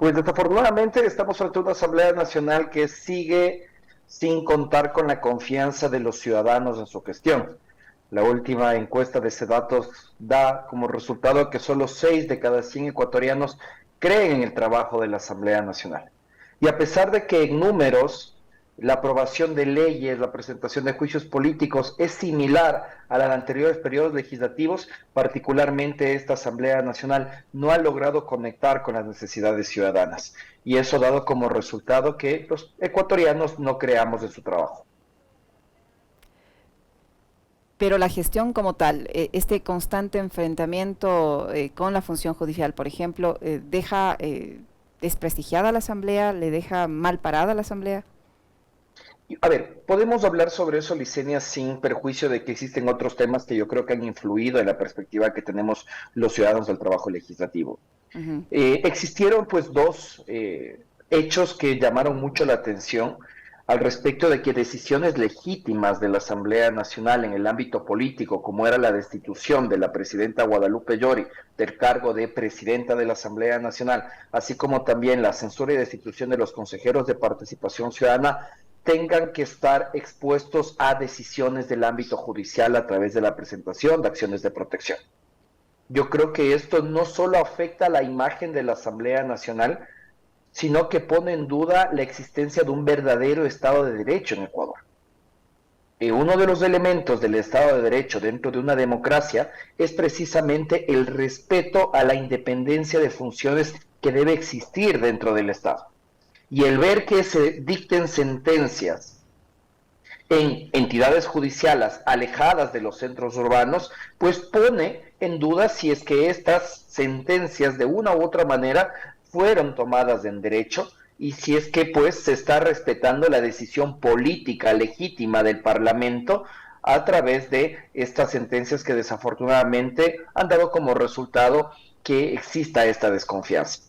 Pues desafortunadamente estamos frente a una Asamblea Nacional que sigue sin contar con la confianza de los ciudadanos en su gestión. La última encuesta de Sedatos da como resultado que solo 6 de cada 100 ecuatorianos creen en el trabajo de la Asamblea Nacional. Y a pesar de que en números la aprobación de leyes, la presentación de juicios políticos es similar a la de anteriores periodos legislativos, particularmente esta Asamblea Nacional no ha logrado conectar con las necesidades ciudadanas. Y eso ha dado como resultado que los ecuatorianos no creamos en su trabajo. Pero la gestión como tal, este constante enfrentamiento con la función judicial, por ejemplo, deja desprestigiada a la Asamblea, le deja mal parada a la Asamblea. A ver, podemos hablar sobre eso, Licenia, sin perjuicio de que existen otros temas que yo creo que han influido en la perspectiva que tenemos los ciudadanos del trabajo legislativo. Ujú. Existieron pues dos hechos que llamaron mucho la atención al respecto de que decisiones legítimas de la Asamblea Nacional en el ámbito político, como era la destitución de la presidenta Guadalupe Llori del cargo de presidenta de la Asamblea Nacional, así como también la censura y destitución de los consejeros de participación ciudadana, tengan que estar expuestos a decisiones del ámbito judicial a través de la presentación de acciones de protección. Yo creo que esto no solo afecta a la imagen de la Asamblea Nacional, sino que pone en duda la existencia de un verdadero Estado de Derecho en Ecuador. Uno de los elementos del Estado de Derecho dentro de una democracia es precisamente el respeto a la independencia de funciones que debe existir dentro del Estado. Y el ver que se dicten sentencias en entidades judiciales alejadas de los centros urbanos, pues pone en duda si es que estas sentencias de una u otra manera fueron tomadas en derecho y si es que pues se está respetando la decisión política legítima del Parlamento a través de estas sentencias que desafortunadamente han dado como resultado que exista esta desconfianza.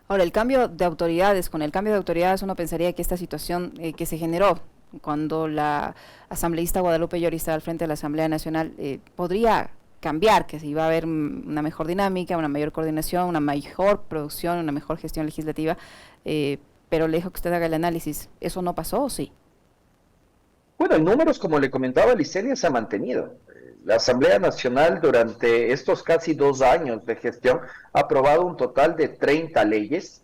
Ahora, el cambio de autoridades, con el cambio de autoridades uno pensaría que esta situación que se generó cuando la asambleísta Guadalupe Llori estaba al frente de la Asamblea Nacional podría cambiar, que se iba a haber una mejor dinámica, una mayor coordinación, una mejor producción, una mejor gestión legislativa, pero le dejo que usted haga el análisis. ¿Eso no pasó o sí? Bueno, en números, como le comentaba, Licenia se ha mantenido. La Asamblea Nacional durante estos casi 2 años de gestión ha aprobado un total de 30 leyes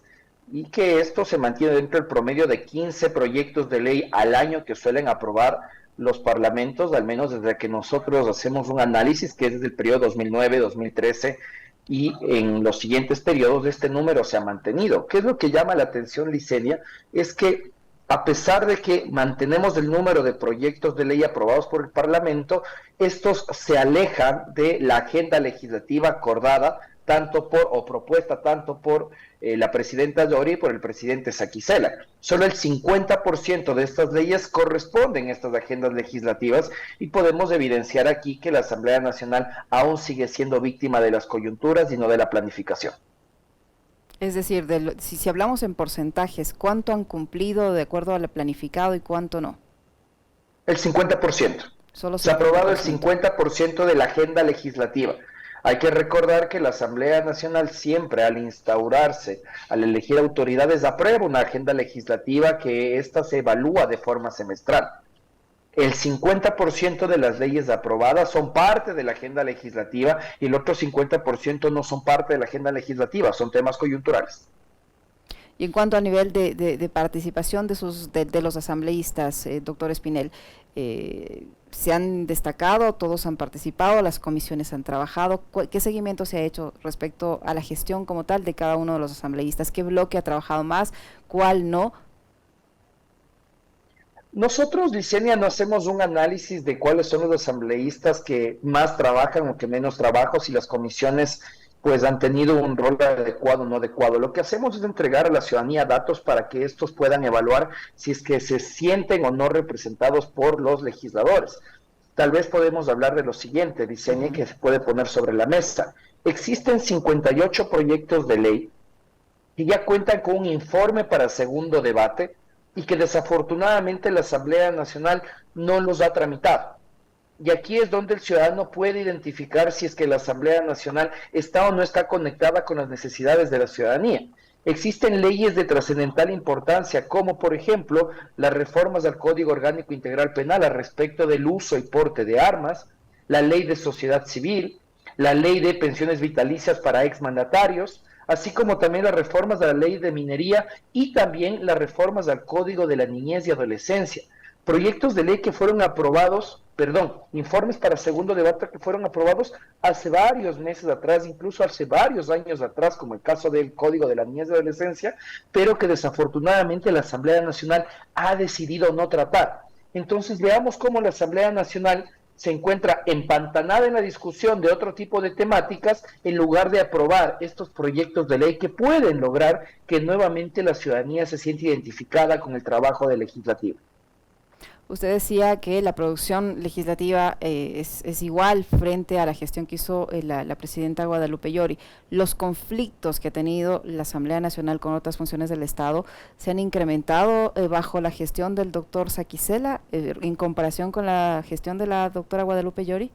y que esto se mantiene dentro del promedio de 15 proyectos de ley al año que suelen aprobar los parlamentos, al menos desde que nosotros hacemos un análisis que es desde el periodo 2009-2013 y en los siguientes periodos este número se ha mantenido. ¿Qué es lo que llama la atención, Licenia? Es que a pesar de que mantenemos el número de proyectos de ley aprobados por el Parlamento, estos se alejan de la agenda legislativa acordada tanto por o propuesta tanto por la presidenta Llori y por el presidente Saquicela. Solo el 50% de estas leyes corresponden a estas agendas legislativas y podemos evidenciar aquí que la Asamblea Nacional aún sigue siendo víctima de las coyunturas y no de la planificación. Es decir, si hablamos en porcentajes, ¿cuánto han cumplido de acuerdo al planificado y cuánto no? El 50%. Solo Se ha aprobado el 50%. 50% de la agenda legislativa. Hay que recordar que la Asamblea Nacional siempre al instaurarse, al elegir autoridades, aprueba una agenda legislativa que ésta se evalúa de forma semestral. El 50% de las leyes aprobadas son parte de la agenda legislativa y el otro 50% no son parte de la agenda legislativa, son temas coyunturales. Y en cuanto a nivel de participación de los asambleístas, doctor Espinel, ¿se han destacado, todos han participado, las comisiones han trabajado? ¿Qué seguimiento se ha hecho respecto a la gestión como tal de cada uno de los asambleístas? ¿Qué bloque ha trabajado más? ¿Cuál no? Nosotros, Licenia, no hacemos un análisis de cuáles son los asambleístas que más trabajan o que menos trabajan, si las comisiones pues han tenido un rol adecuado o no adecuado. Lo que hacemos es entregar a la ciudadanía datos para que estos puedan evaluar si es que se sienten o no representados por los legisladores. Tal vez podemos hablar de lo siguiente, Licenia, que se puede poner sobre la mesa. Existen 58 proyectos de ley que ya cuentan con un informe para segundo debate y que desafortunadamente la Asamblea Nacional no los ha tramitado. Y aquí es donde el ciudadano puede identificar si es que la Asamblea Nacional está o no está conectada con las necesidades de la ciudadanía. Existen leyes de trascendental importancia, como por ejemplo las reformas al Código Orgánico Integral Penal al respecto del uso y porte de armas, la ley de sociedad civil, la ley de pensiones vitalicias para exmandatarios, así como también las reformas de la ley de minería y también las reformas al Código de la Niñez y Adolescencia. Proyectos de ley que fueron aprobados, perdón, informes para segundo debate que fueron aprobados hace varios meses atrás, incluso hace varios años atrás, como el caso del Código de la Niñez y Adolescencia, pero que desafortunadamente la Asamblea Nacional ha decidido no tratar. Entonces veamos cómo la Asamblea Nacional se encuentra empantanada en la discusión de otro tipo de temáticas en lugar de aprobar estos proyectos de ley que pueden lograr que nuevamente la ciudadanía se siente identificada con el trabajo del legislativo. Usted decía que la producción legislativa es igual frente a la gestión que hizo la presidenta Guadalupe Llori. Los conflictos que ha tenido la Asamblea Nacional con otras funciones del Estado se han incrementado bajo la gestión del doctor Saquicela en comparación con la gestión de la doctora Guadalupe Llori.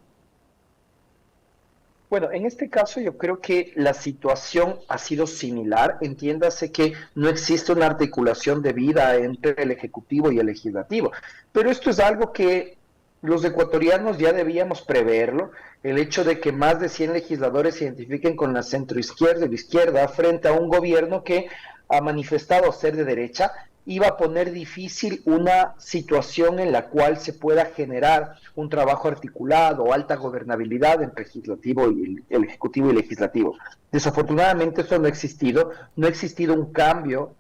Bueno, en este caso yo creo que la situación ha sido similar. Entiéndase que no existe una articulación debida entre el Ejecutivo y el Legislativo, pero esto es algo que los ecuatorianos ya debíamos preverlo. El hecho de que más de 100 legisladores se identifiquen con la centroizquierda y la izquierda frente a un gobierno que ha manifestado ser de derecha, iba a poner difícil una situación en la cual se pueda generar un trabajo articulado, alta gobernabilidad entre legislativo y el ejecutivo y legislativo. Desafortunadamente eso no ha existido, no ha existido un cambio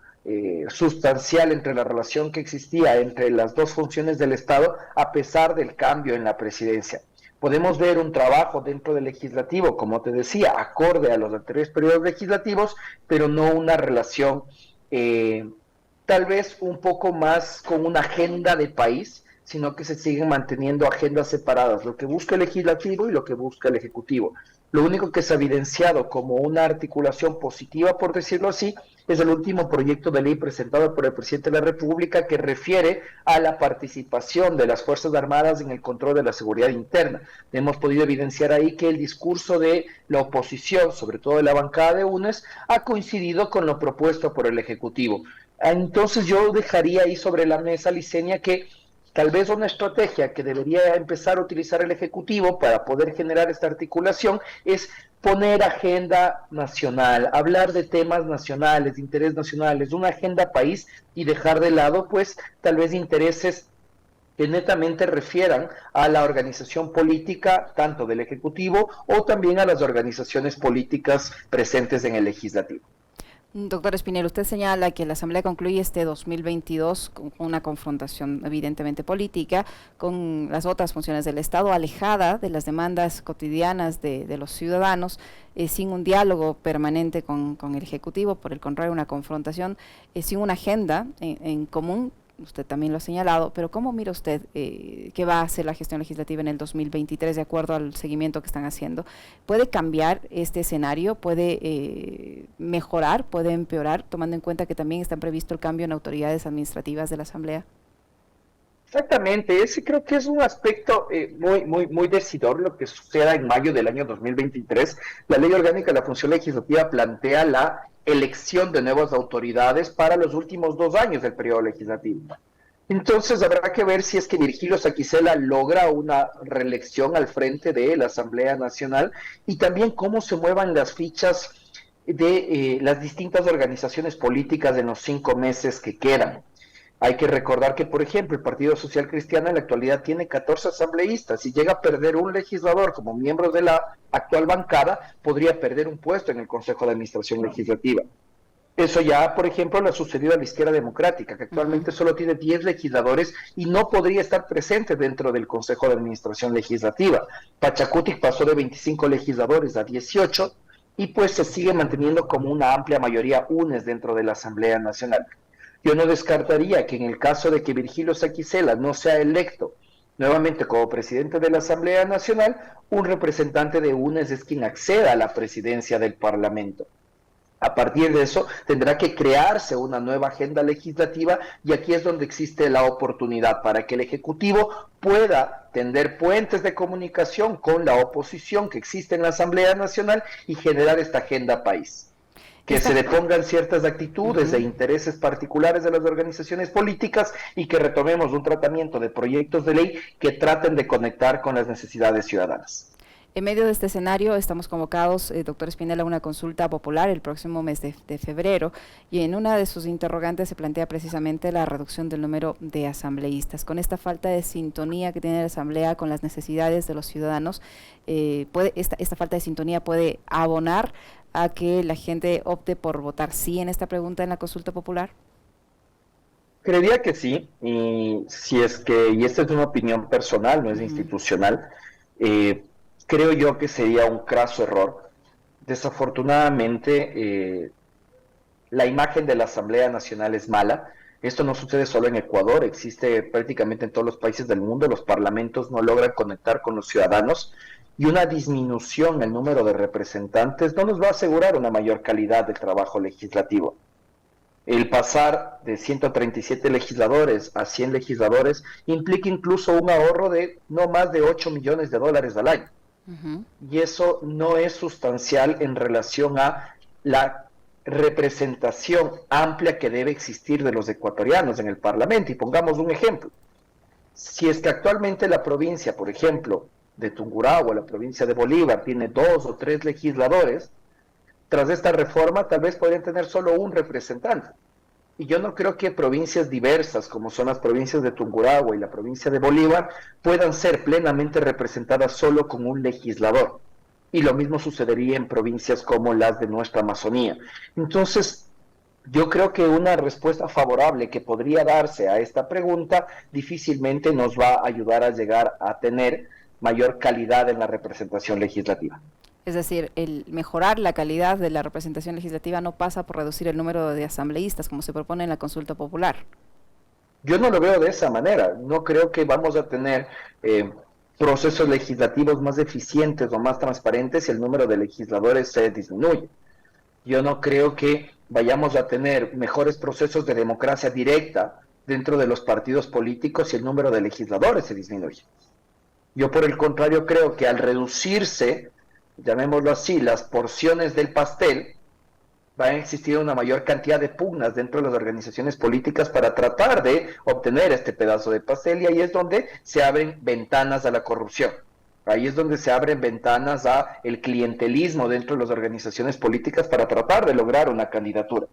sustancial entre la relación que existía entre las dos funciones del Estado, a pesar del cambio en la presidencia. Podemos ver un trabajo dentro del legislativo, como te decía, acorde a los anteriores periodos legislativos, pero no una relación tal vez un poco más con una agenda de país, sino que se siguen manteniendo agendas separadas, lo que busca el legislativo y lo que busca el ejecutivo. Lo único que se ha evidenciado como una articulación positiva, por decirlo así, es el último proyecto de ley presentado por el presidente de la República que refiere a la participación de las Fuerzas Armadas en el control de la seguridad interna. Hemos podido evidenciar ahí que el discurso de la oposición, sobre todo de la bancada de UNES, ha coincidido con lo propuesto por el Ejecutivo. Entonces yo dejaría ahí sobre la mesa, Licenia, que tal vez una estrategia que debería empezar a utilizar el Ejecutivo para poder generar esta articulación es poner agenda nacional, hablar de temas nacionales, de interés nacionales, una agenda país y dejar de lado pues tal vez intereses que netamente refieran a la organización política tanto del Ejecutivo o también a las organizaciones políticas presentes en el Legislativo. Doctor Espinel, usted señala que la Asamblea concluye este 2022 con una confrontación evidentemente política con las otras funciones del Estado, alejada de las demandas cotidianas de los ciudadanos, sin un diálogo permanente con el Ejecutivo, por el contrario, una confrontación, sin una agenda en común. Usted también lo ha señalado, pero ¿cómo mira usted qué va a hacer la gestión legislativa en el 2023 de acuerdo al seguimiento que están haciendo? ¿Puede cambiar este escenario? ¿Puede mejorar? ¿Puede empeorar? Tomando en cuenta que también está previsto el cambio en autoridades administrativas de la Asamblea. Exactamente, ese creo que es un aspecto muy decidor lo que suceda en mayo del año 2023. La Ley Orgánica de la Función Legislativa plantea la elección de nuevas autoridades para los últimos 2 años del periodo legislativo. Entonces habrá que ver si es que Virgilio Saquicela logra una reelección al frente de la Asamblea Nacional y también cómo se muevan las fichas de las distintas organizaciones políticas en los 5 meses que quedan. Hay que recordar que, por ejemplo, el Partido Social Cristiano en la actualidad tiene 14 asambleístas. Si llega a perder un legislador como miembro de la actual bancada, podría perder un puesto en el Consejo de Administración Legislativa. Eso ya, por ejemplo, le ha sucedido a la Izquierda Democrática, que actualmente solo tiene 10 legisladores y no podría estar presente dentro del Consejo de Administración Legislativa. Pachacutic pasó de 25 legisladores a 18 y pues se sigue manteniendo como una amplia mayoría UNES dentro de la Asamblea Nacional. Yo no descartaría que en el caso de que Virgilio Saquicela no sea electo nuevamente como presidente de la Asamblea Nacional, un representante de UNES es quien acceda a la presidencia del Parlamento. A partir de eso tendrá que crearse una nueva agenda legislativa y aquí es donde existe la oportunidad para que el Ejecutivo pueda tender puentes de comunicación con la oposición que existe en la Asamblea Nacional y generar esta agenda país. que se depongan ciertas actitudes e intereses particulares de las organizaciones políticas y que retomemos un tratamiento de proyectos de ley que traten de conectar con las necesidades ciudadanas. En medio de este escenario estamos convocados, doctor Espinel, a una consulta popular el próximo mes de febrero, y en una de sus interrogantes se plantea precisamente la reducción del número de asambleístas. Con esta falta de sintonía que tiene la Asamblea con las necesidades de los ciudadanos, esta falta de sintonía puede abonar a que la gente opte por votar sí en esta pregunta en la consulta popular. Creería que sí, y si es que, y esta es una opinión personal, no es institucional, creo yo que sería un craso error. Desafortunadamente, la imagen de la Asamblea Nacional es mala. Esto no sucede solo en Ecuador, existe prácticamente en todos los países del mundo. Los parlamentos no logran conectar con los ciudadanos y una disminución en el número de representantes no nos va a asegurar una mayor calidad del trabajo legislativo. El pasar de 137 legisladores a 100 legisladores implica incluso un ahorro de no más de 8 millones de dólares al año. Y eso no es sustancial en relación a la representación amplia que debe existir de los ecuatorianos en el Parlamento. Y pongamos un ejemplo. Si es que actualmente la provincia, por ejemplo, de Tungurahua, la provincia de Bolívar, tiene 2 o 3 legisladores, tras esta reforma tal vez podrían tener solo un representante. Y yo no creo que provincias diversas, como son las provincias de Tungurahua y la provincia de Bolívar, puedan ser plenamente representadas solo con un legislador. Y lo mismo sucedería en provincias como las de nuestra Amazonía. Entonces, yo creo que una respuesta favorable que podría darse a esta pregunta difícilmente nos va a ayudar a llegar a tener mayor calidad en la representación legislativa. Es decir, el mejorar la calidad de la representación legislativa no pasa por reducir el número de asambleístas, como se propone en la consulta popular. Yo no lo veo de esa manera. No creo que vamos a tener procesos legislativos más eficientes o más transparentes si el número de legisladores se disminuye. Yo no creo que vayamos a tener mejores procesos de democracia directa dentro de los partidos políticos si el número de legisladores se disminuye. Yo, por el contrario, creo que al reducirse, llamémoslo así, las porciones del pastel, va a existir una mayor cantidad de pugnas dentro de las organizaciones políticas para tratar de obtener este pedazo de pastel, y ahí es donde se abren ventanas a la corrupción. Ahí es donde se abren ventanas a el clientelismo dentro de las organizaciones políticas para tratar de lograr una candidatura.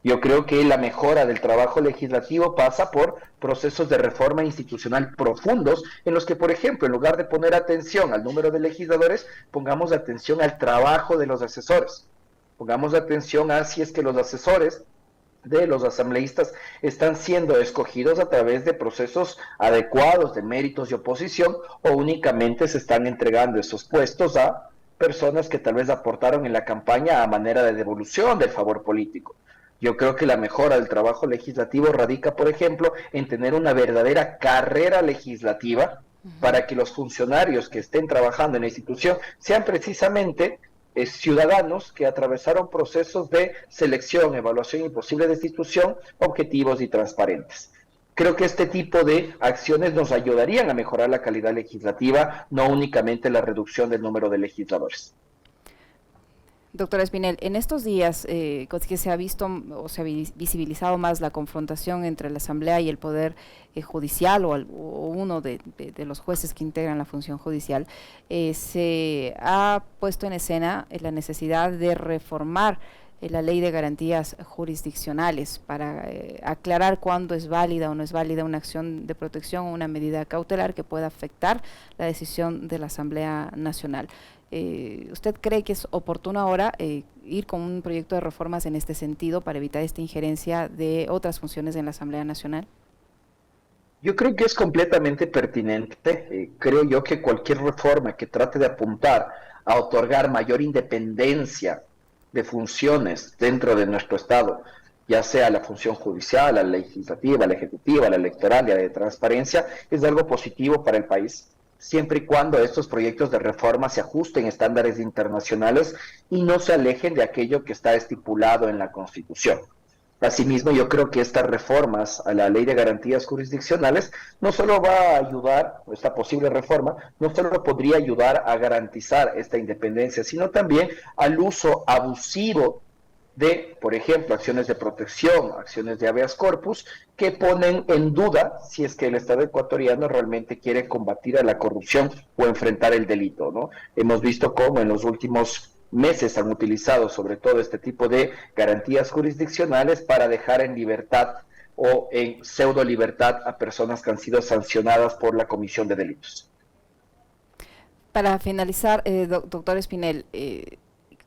Yo creo que la mejora del trabajo legislativo pasa por procesos de reforma institucional profundos en los que, por ejemplo, en lugar de poner atención al número de legisladores, pongamos atención al trabajo de los asesores. Pongamos atención a si es que los asesores de los asambleístas están siendo escogidos a través de procesos adecuados de méritos y oposición, o únicamente se están entregando esos puestos a personas que tal vez aportaron en la campaña a manera de devolución del favor político. Yo creo que la mejora del trabajo legislativo radica, por ejemplo, en tener una verdadera carrera legislativa para que los funcionarios que estén trabajando en la institución sean precisamente ciudadanos que atravesaron procesos de selección, evaluación y posible destitución objetivos y transparentes. Creo que este tipo de acciones nos ayudarían a mejorar la calidad legislativa, no únicamente la reducción del número de legisladores. Doctora Espinel, en estos días que se ha visto o se ha visibilizado más la confrontación entre la Asamblea y el Poder Judicial o uno de los jueces que integran la función judicial, se ha puesto en escena la necesidad de reformar la ley de garantías jurisdiccionales para aclarar cuándo es válida o no es válida una acción de protección o una medida cautelar que pueda afectar la decisión de la Asamblea Nacional. ¿Usted cree que es oportuno ahora ir con un proyecto de reformas en este sentido para evitar esta injerencia de otras funciones en la Asamblea Nacional? Yo creo que es completamente pertinente. Creo yo que cualquier reforma que trate de apuntar a otorgar mayor independencia de funciones dentro de nuestro Estado, ya sea la función judicial, la legislativa, la ejecutiva, la electoral y la de transparencia, es algo positivo para el país, siempre y cuando estos proyectos de reforma se ajusten a estándares internacionales y no se alejen de aquello que está estipulado en la Constitución. Asimismo, yo creo que estas reformas a la Ley de Garantías Jurisdiccionales no solo va a ayudar, esta posible reforma, no solo podría ayudar a garantizar esta independencia, sino también al uso abusivo de, por ejemplo, acciones de protección, acciones de habeas corpus, que ponen en duda si es que el Estado ecuatoriano realmente quiere combatir a la corrupción o enfrentar el delito, ¿no? Hemos visto cómo en los últimos meses han utilizado sobre todo este tipo de garantías jurisdiccionales para dejar en libertad o en pseudo libertad a personas que han sido sancionadas por la comisión de delitos. Para finalizar, doctor Espinel,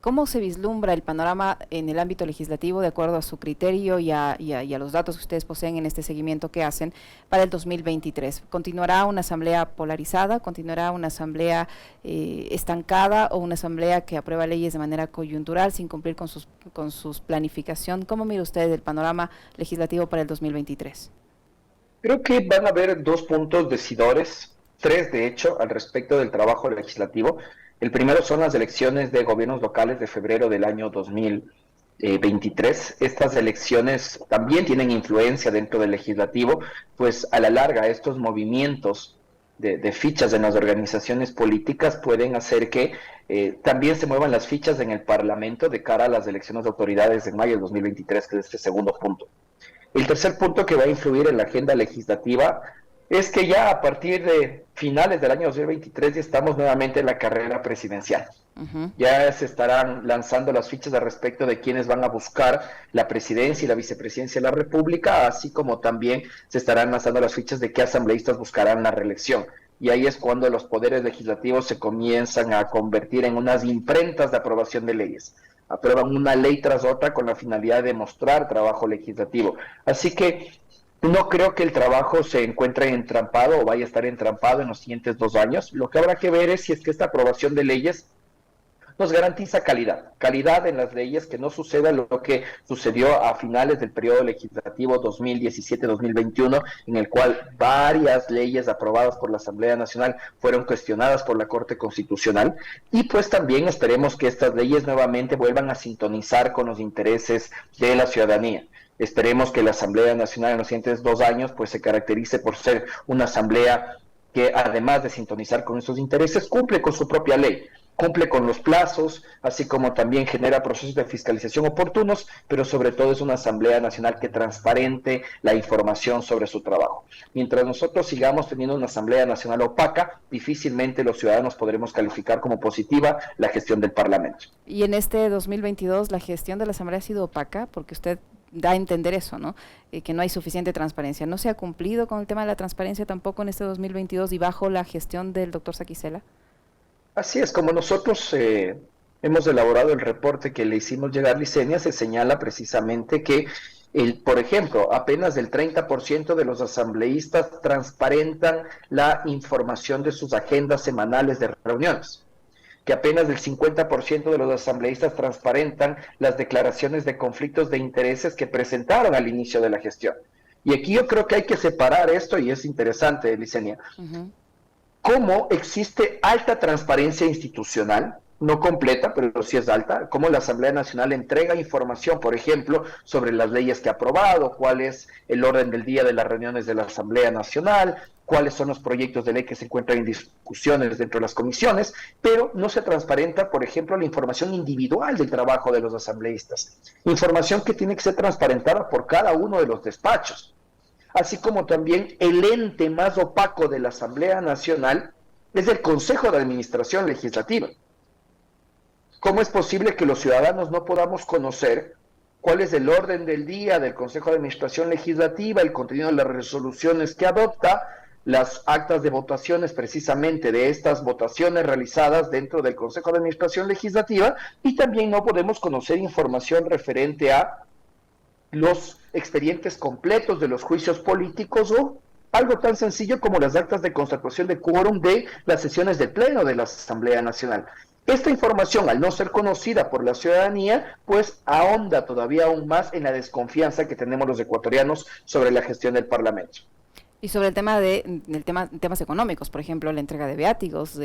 ¿cómo se vislumbra el panorama en el ámbito legislativo de acuerdo a su criterio y a los datos que ustedes poseen en este seguimiento que hacen para el 2023? ¿Continuará una asamblea polarizada? ¿Continuará una asamblea estancada o una asamblea que aprueba leyes de manera coyuntural sin cumplir con sus planificación? ¿Cómo mira usted el panorama legislativo para el 2023? Creo que van a haber dos puntos decidores, tres de hecho, al respecto del trabajo legislativo. El primero son las elecciones de gobiernos locales de febrero del año 2023. Estas elecciones también tienen influencia dentro del legislativo, pues a la larga estos movimientos de fichas en las organizaciones políticas pueden hacer que también se muevan las fichas en el Parlamento de cara a las elecciones de autoridades en mayo de 2023, que es este segundo punto. El tercer punto que va a influir en la agenda legislativa es que ya a partir de finales del año 2023 ya estamos nuevamente en la carrera presidencial. Ya se estarán lanzando las fichas al respecto de quienes van a buscar la presidencia y la vicepresidencia de la República, así como también se estarán lanzando las fichas de qué asambleístas buscarán la reelección. Y ahí es cuando los poderes legislativos se comienzan a convertir en unas imprentas de aprobación de leyes. Aprueban una ley tras otra con la finalidad de mostrar trabajo legislativo. Así que no creo que el trabajo se encuentre entrampado o vaya a estar entrampado en los siguientes 2 años. Lo que habrá que ver es si es que esta aprobación de leyes nos garantiza calidad en las leyes, que no suceda lo que sucedió a finales del periodo legislativo 2017-2021, en el cual varias leyes aprobadas por la Asamblea Nacional fueron cuestionadas por la Corte Constitucional, y pues también esperemos que estas leyes nuevamente vuelvan a sintonizar con los intereses de la ciudadanía. Esperemos que la Asamblea Nacional en los siguientes 2 años pues se caracterice por ser una asamblea que, además de sintonizar con esos intereses, cumple con su propia ley, cumple con los plazos, así como también genera procesos de fiscalización oportunos, pero sobre todo es una Asamblea Nacional que transparente la información sobre su trabajo. Mientras nosotros sigamos teniendo una Asamblea Nacional opaca, difícilmente los ciudadanos podremos calificar como positiva la gestión del Parlamento. Y en este 2022 la gestión de la Asamblea ha sido opaca, porque usted da a entender eso, ¿no? Que no hay suficiente transparencia. ¿No se ha cumplido con el tema de la transparencia tampoco en este 2022 y bajo la gestión del doctor Saquicela? Así es, como nosotros hemos elaborado el reporte que le hicimos llegar a Licenia, se señala precisamente que, por ejemplo, apenas el 30% de los asambleístas transparentan la información de sus agendas semanales de reuniones, que apenas el 50% de los asambleístas transparentan las declaraciones de conflictos de intereses que presentaron al inicio de la gestión. Y aquí yo creo que hay que separar esto, y es interesante, Licenia. Cómo existe alta transparencia institucional, no completa, pero sí es alta, cómo la Asamblea Nacional entrega información, por ejemplo, sobre las leyes que ha aprobado, cuál es el orden del día de las reuniones de la Asamblea Nacional, cuáles son los proyectos de ley que se encuentran en discusiones dentro de las comisiones, pero no se transparenta, por ejemplo, la información individual del trabajo de los asambleístas, información que tiene que ser transparentada por cada uno de los despachos, así como también el ente más opaco de la Asamblea Nacional es el Consejo de Administración Legislativa. ¿Cómo es posible que los ciudadanos no podamos conocer cuál es el orden del día del Consejo de Administración Legislativa, el contenido de las resoluciones que adopta, las actas de votaciones precisamente de estas votaciones realizadas dentro del Consejo de Administración Legislativa, y también no podemos conocer información referente a los expedientes completos de los juicios políticos o algo tan sencillo como las actas de constatación de quórum de las sesiones de pleno de la Asamblea Nacional? Esta información, al no ser conocida por la ciudadanía, pues ahonda todavía aún más en la desconfianza que tenemos los ecuatorianos sobre la gestión del Parlamento. Y sobre el tema temas económicos, por ejemplo, la entrega de viáticos,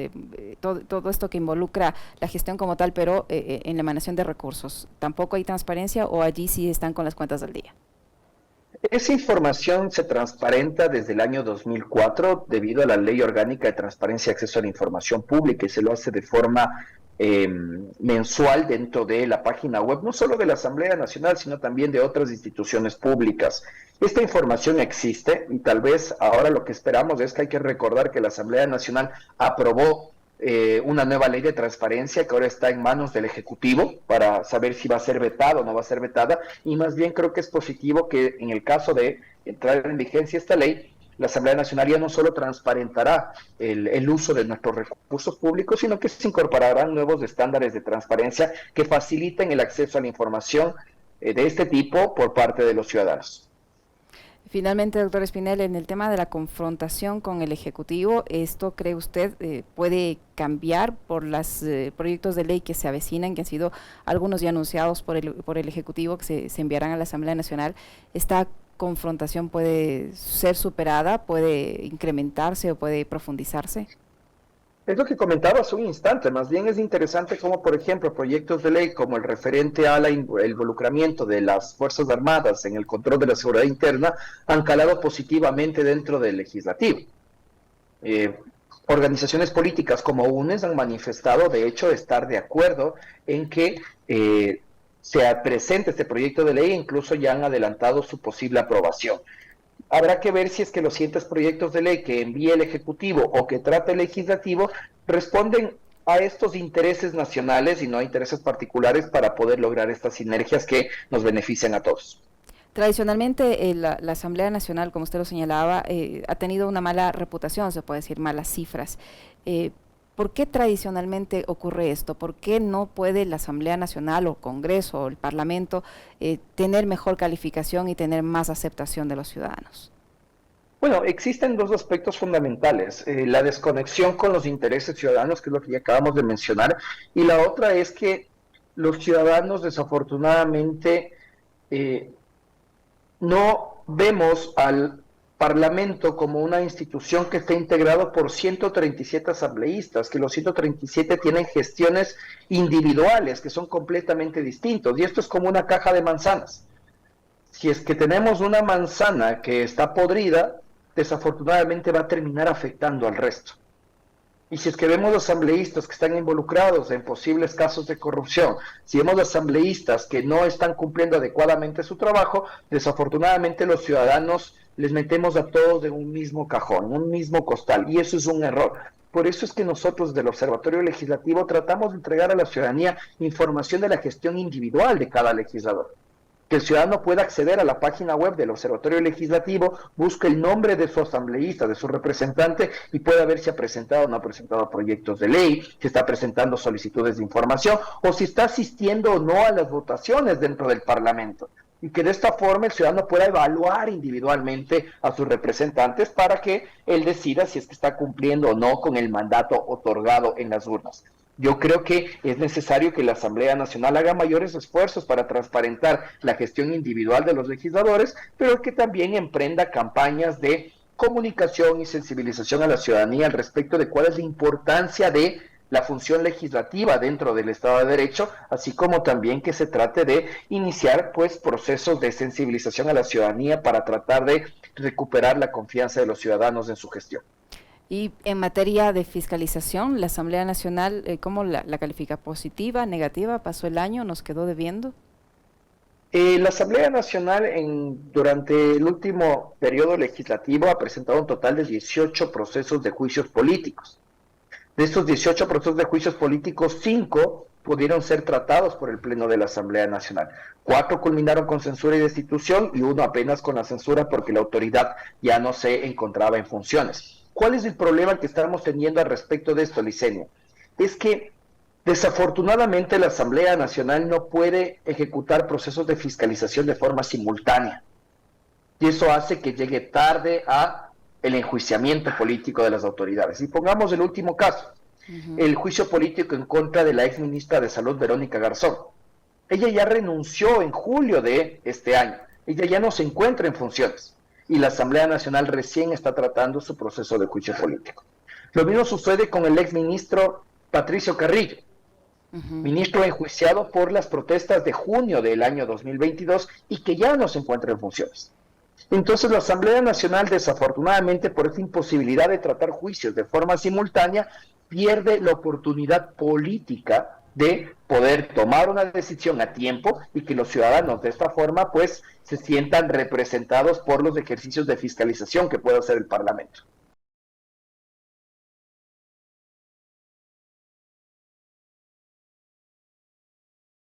todo esto que involucra la gestión como tal, pero en la emanación de recursos, ¿tampoco hay transparencia o allí sí están con las cuentas del día? Esa información se transparenta desde el año 2004 debido a la Ley Orgánica de Transparencia y Acceso a la Información Pública, y se lo hace de forma mensual dentro de la página web, no solo de la Asamblea Nacional, sino también de otras instituciones públicas. Esta información existe y tal vez ahora lo que esperamos es que hay que recordar que la Asamblea Nacional aprobó una nueva ley de transparencia que ahora está en manos del Ejecutivo para saber si va a ser vetada o no va a ser vetada, y más bien creo que es positivo que en el caso de entrar en vigencia esta ley, la Asamblea Nacional ya no solo transparentará el uso de nuestros recursos públicos, sino que se incorporarán nuevos estándares de transparencia que faciliten el acceso a la información de este tipo por parte de los ciudadanos. Finalmente, doctor Espinel, en el tema de la confrontación con el Ejecutivo, ¿esto cree usted puede cambiar por los proyectos de ley que se avecinan, que han sido algunos ya anunciados por el Ejecutivo, que se enviarán a la Asamblea Nacional? ¿Esta confrontación puede ser superada, puede incrementarse o puede profundizarse? Es lo que comentaba hace un instante, más bien es interesante como, por ejemplo, proyectos de ley como el referente al involucramiento de las Fuerzas Armadas en el control de la seguridad interna han calado positivamente dentro del legislativo. Organizaciones políticas como UNES han manifestado, de hecho, estar de acuerdo en que se presente este proyecto de ley e incluso ya han adelantado su posible aprobación. Habrá que ver si es que los siguientes proyectos de ley que envíe el Ejecutivo o que trate el Legislativo responden a estos intereses nacionales y no a intereses particulares para poder lograr estas sinergias que nos benefician a todos. Tradicionalmente la Asamblea Nacional, como usted lo señalaba, ha tenido una mala reputación, se puede decir, malas cifras. ¿Por qué tradicionalmente ocurre esto? ¿Por qué no puede la Asamblea Nacional o Congreso o el Parlamento tener mejor calificación y tener más aceptación de los ciudadanos? Bueno, existen dos aspectos fundamentales. La desconexión con los intereses ciudadanos, que es lo que ya acabamos de mencionar, y la otra es que los ciudadanos desafortunadamente no vemos al Parlamento como una institución que está integrado por 137 asambleístas, que los 137 tienen gestiones individuales que son completamente distintos, y esto es como una caja de manzanas. Si es que tenemos una manzana que está podrida, desafortunadamente va a terminar afectando al resto. Y si es que vemos asambleístas que están involucrados en posibles casos de corrupción, si vemos asambleístas que no están cumpliendo adecuadamente su trabajo, desafortunadamente los ciudadanos les metemos a todos en un mismo cajón, un mismo costal, y eso es un error. Por eso es que nosotros del Observatorio Legislativo tratamos de entregar a la ciudadanía información de la gestión individual de cada legislador. Que el ciudadano pueda acceder a la página web del Observatorio Legislativo, busque el nombre de su asambleísta, de su representante, y pueda ver si ha presentado o no ha presentado proyectos de ley, si está presentando solicitudes de información, o si está asistiendo o no a las votaciones dentro del Parlamento. Y que de esta forma el ciudadano pueda evaluar individualmente a sus representantes para que él decida si es que está cumpliendo o no con el mandato otorgado en las urnas. Yo creo que es necesario que la Asamblea Nacional haga mayores esfuerzos para transparentar la gestión individual de los legisladores, pero que también emprenda campañas de comunicación y sensibilización a la ciudadanía al respecto de cuál es la importancia de la función legislativa dentro del Estado de Derecho, así como también que se trate de iniciar pues procesos de sensibilización a la ciudadanía para tratar de recuperar la confianza de los ciudadanos en su gestión. Y en materia de fiscalización, la Asamblea Nacional, ¿cómo la califica? ¿Positiva, negativa? ¿Pasó el año? ¿Nos quedó debiendo? La Asamblea Nacional durante el último periodo legislativo ha presentado un total de 18 procesos de juicios políticos. De estos 18 procesos de juicios políticos, 5 pudieron ser tratados por el Pleno de la Asamblea Nacional. 4 culminaron con censura y destitución y 1 apenas con la censura porque la autoridad ya no se encontraba en funciones. ¿Cuál es el problema que estamos teniendo al respecto de esto, Licenio? Es que desafortunadamente la Asamblea Nacional no puede ejecutar procesos de fiscalización de forma simultánea. Y eso hace que llegue tarde a el enjuiciamiento político de las autoridades. Y pongamos el último caso, el juicio político en contra de la ex ministra de Salud, Verónica Garzón. Ella ya renunció en julio de este año. Ella ya no se encuentra en funciones. Y la Asamblea Nacional recién está tratando su proceso de juicio político. Lo mismo sucede con el exministro Patricio Carrillo, ministro enjuiciado por las protestas de junio del año 2022 y que ya no se encuentra en funciones. Entonces la Asamblea Nacional, desafortunadamente, por esta imposibilidad de tratar juicios de forma simultánea, pierde la oportunidad política de poder tomar una decisión a tiempo y que los ciudadanos de esta forma pues se sientan representados por los ejercicios de fiscalización que puede hacer el Parlamento.